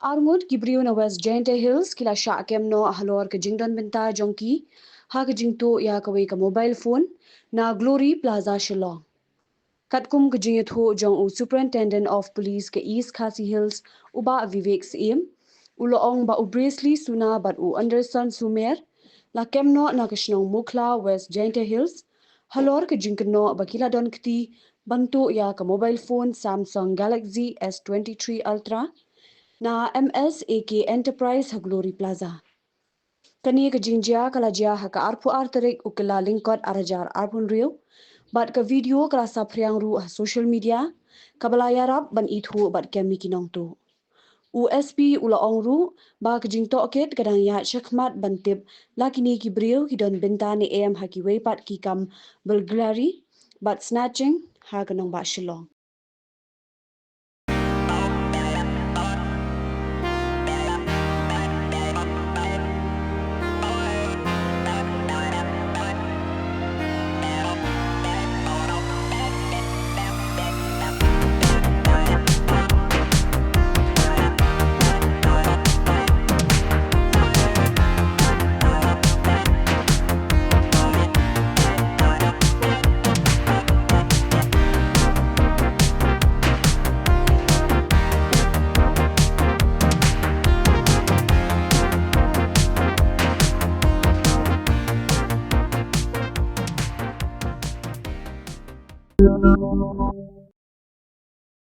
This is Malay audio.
Arngod gibriu na West Gente Hills kila sya kem no halor ke jingdon benta jongki ha ke jingto ya kawe ka mobile phone na Glory Plaza Shillong. Katkum ke jingit ho jong u Superintendent of Police ke East Khasi Hills uba Vivek Sim uloong ba u Bresley Suna bat u Anderson Sumer la kem no na kishnong Mukla West Gente Hills halor ke jingkno bakila don kti bantu ya ka mobile phone Samsung Galaxy S23 Ultra na MSAK Enterprise ha Glory Plaza. Kani ke jingjia kalajia ha ka arpu arterik ukila lingkot arajar arpun riu, bat ka video kala Saphriang ru ha social media, kabalaya rap ban ithu bat kemi ki Nongtuh. USP ula ongru ba ke jingto ket kadang ya shakmat bantip lakini ki briu ki don bintani am ha ki weipat ki kam burglary bat snatching ha kanong ba Shillong.